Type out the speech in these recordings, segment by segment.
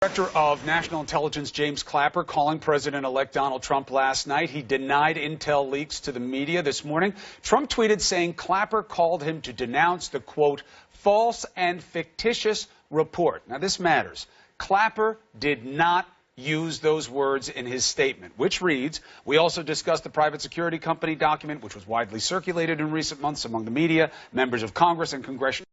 Director of National Intelligence James Clapper calling President-elect Donald Trump last night. He denied intel leaks to the media this morning. Trump tweeted saying Clapper called him to denounce the, quote, false and fictitious report. Now, this matters. Clapper did not use those words in his statement, which reads, we also discussed the private security company document, which was widely circulated in recent months among the media, members of Congress, and congressional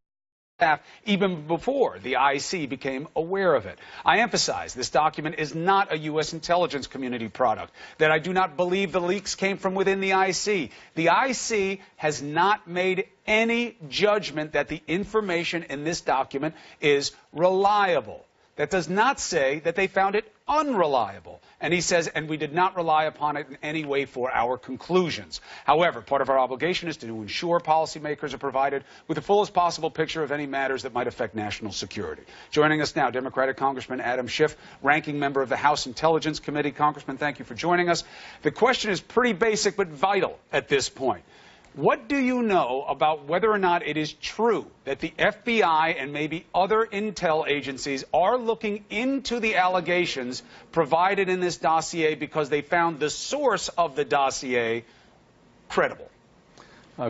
staff, even before the IC became aware of it. I emphasize this document is not a U.S. intelligence community product, that I do not believe the leaks came from within the IC. The IC has not made any judgment that the information in this document is reliable. That does not say that they found it unreliable. And he says, and we did not rely upon it in any way for our conclusions. However, part of our obligation is to ensure policymakers are provided with the fullest possible picture of any matters that might affect national security. Joining us now, Democratic Congressman Adam Schiff, ranking member of the House Intelligence Committee. Congressman, thank you for joining us. The question is pretty basic but vital at this point. What do you know about whether or not it is true that the FBI and maybe other intel agencies are looking into the allegations provided in this dossier because they found the source of the dossier credible?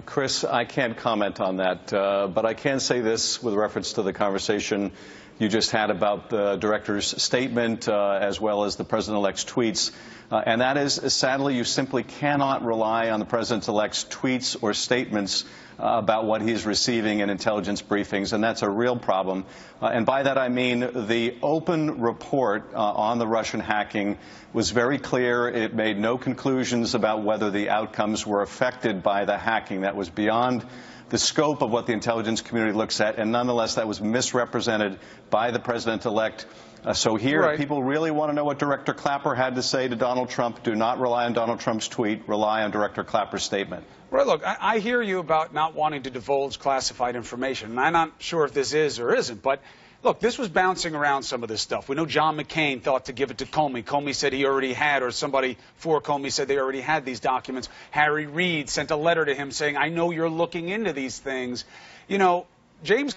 Chris, I can't comment on that, but I can say this with reference to the conversation you just had about the director's statement as well as the president-elect's tweets. And that is, sadly, you simply cannot rely on the president-elect's tweets or statements about what he's receiving in intelligence briefings, and that's a real problem. And by that I mean the open report on the Russian hacking was very clear. It made no conclusions about whether the outcomes were affected by the hacking. That was beyond the scope of what the intelligence community looks at, and nonetheless that was misrepresented by the president-elect. So here, right. If people really want to know what Director Clapper had to say to Donald Trump, do not rely on Donald Trump's tweet, rely on Director Clapper's statement. Right, look, I hear you about not wanting to divulge classified information, and I'm not sure if this is or isn't, but look, this was bouncing around some of this stuff. We know John McCain thought to give it to Comey. Comey said he already had, or somebody for Comey said they already had these documents. Harry Reid sent a letter to him saying, I know you're looking into these things. You know, James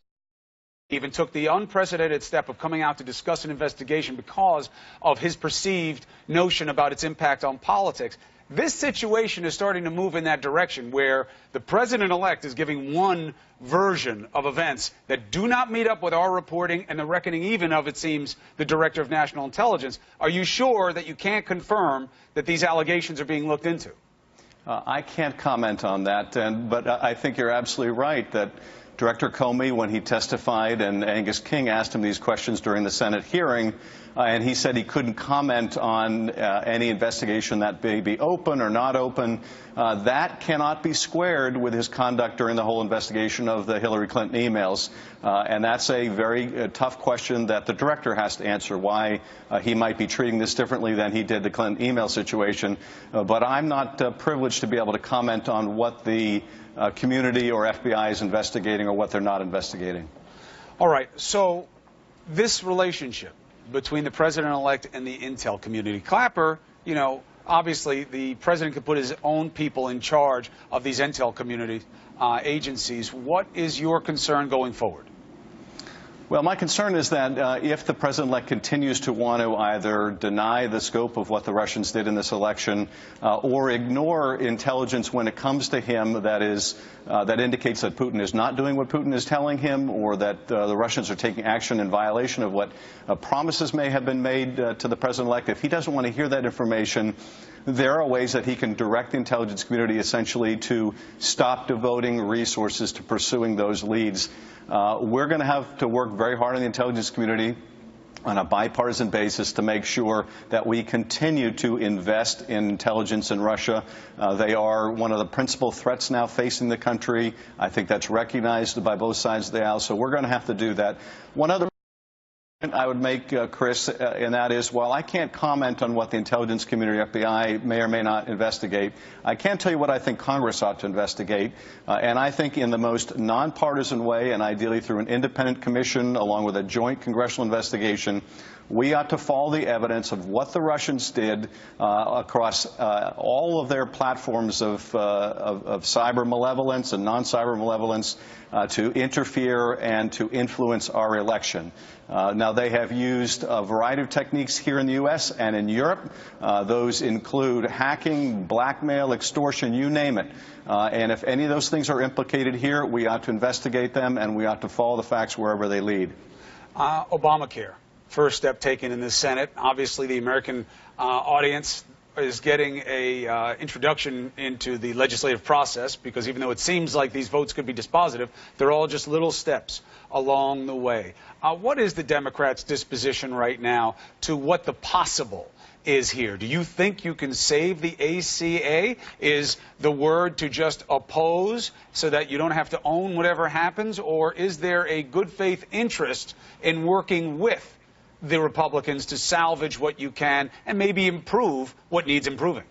even took the unprecedented step of coming out to discuss an investigation because of his perceived notion about its impact on politics. This situation is starting to move in that direction where the president-elect is giving one version of events that do not meet up with our reporting and the reckoning even of, it seems, the Director of National Intelligence. Are you sure that you can't confirm that these allegations are being looked into? I can't comment on that, but I think you're absolutely right that Director Comey, when he testified, and Angus King asked him these questions during the Senate hearing, and he said he couldn't comment on any investigation that may be open or not open. That cannot be squared with his conduct during the whole investigation of the Hillary Clinton emails. And that's a very tough question that the director has to answer, why he might be treating this differently than he did the Clinton email situation. But I'm not privileged to be able to comment on what the community or FBI is investigating or what they're not investigating. All right. So this relationship between the president-elect and the intel community, Clapper, you know, obviously the president could put his own people in charge of these intel community agencies. What is your concern going forward? Well, my concern is that if the president-elect continues to want to either deny the scope of what the Russians did in this election or ignore intelligence when it comes to him that indicates that Putin is not doing what Putin is telling him, or that the Russians are taking action in violation of what promises may have been made to the president-elect, if he doesn't want to hear that information, there are ways that he can direct the intelligence community essentially to stop devoting resources to pursuing those leads. We're going to have to work very hard in the intelligence community on a bipartisan basis to make sure that we continue to invest in intelligence in Russia. They are one of the principal threats now facing the country. I think that's recognized by both sides of the aisle, so we're going to have to do that. One other I would make, Chris, and that is, while I can't comment on what the intelligence community, FBI, may or may not investigate, I can tell you what I think Congress ought to investigate. And I think in the most nonpartisan way, and ideally through an independent commission along with a joint congressional investigation, We ought to follow the evidence of what the Russians did across all of their platforms of cyber malevolence and non-cyber malevolence to interfere and to influence our election. Now, they have used a variety of techniques here in the U.S. and in Europe. Those include hacking, blackmail, extortion, you name it. And if any of those things are implicated here, we ought to investigate them, and we ought to follow the facts wherever they lead. Obamacare, first step taken in the Senate. Obviously, the American audience is getting a introduction into the legislative process, because even though it seems like these votes could be dispositive, they're all just little steps along the way. What is the Democrats' disposition right now to what the possible is here? Do you think you can save the ACA? Is the word to just oppose so that you don't have to own whatever happens? Or is there a good faith interest in working with the Republicans to salvage what you can and maybe improve what needs improving?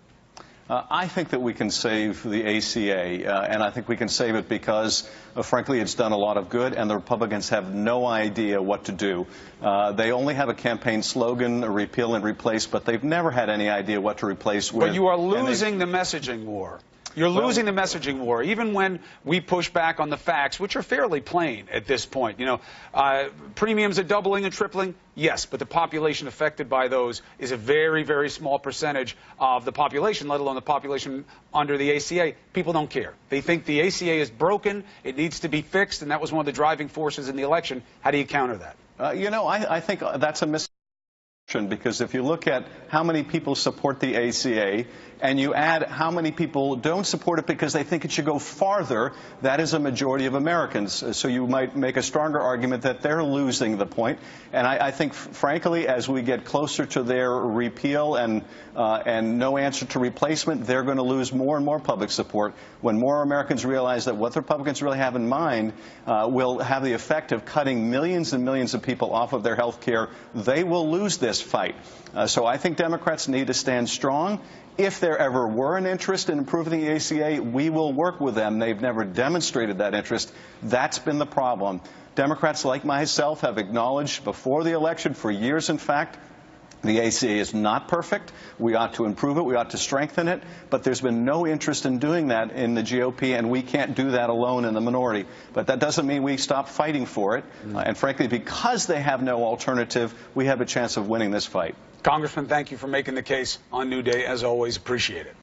I think that we can save the ACA, and I think we can save it because, frankly, it's done a lot of good, and the Republicans have no idea what to do. They only have a campaign slogan, repeal and replace, but they've never had any idea what to replace with. But you are losing the messaging war. You're losing the messaging war, even when we push back on the facts, which are fairly plain at this point. You know, premiums are doubling and tripling, yes, but the population affected by those is a very, very small percentage of the population, let alone the population under the ACA. People don't care. They think the ACA is broken, it needs to be fixed, and that was one of the driving forces in the election. How do you counter that? You know, I think that's a misconception, because if you look at how many people support the ACA and you add how many people don't support it because they think it should go farther, that is a majority of Americans. So you might make a stronger argument that they're losing the point. And I think, frankly, as we get closer to their repeal and no answer to replacement, they're going to lose more and more public support. When more Americans realize that what the Republicans really have in mind will have the effect of cutting millions and millions of people off of their health care, they will lose this fight. So I think Democrats need to stand strong. If there ever were an interest in improving the ACA, we will work with them. They've never demonstrated that interest. That's been the problem. Democrats like myself have acknowledged before the election, for years in fact, the ACA is not perfect. We ought to improve it. We ought to strengthen it. But there's been no interest in doing that in the GOP, and we can't do that alone in the minority. But that doesn't mean we stop fighting for it. And frankly, because they have no alternative, we have a chance of winning this fight. Congressman, thank you for making the case on New Day. As always, appreciate it.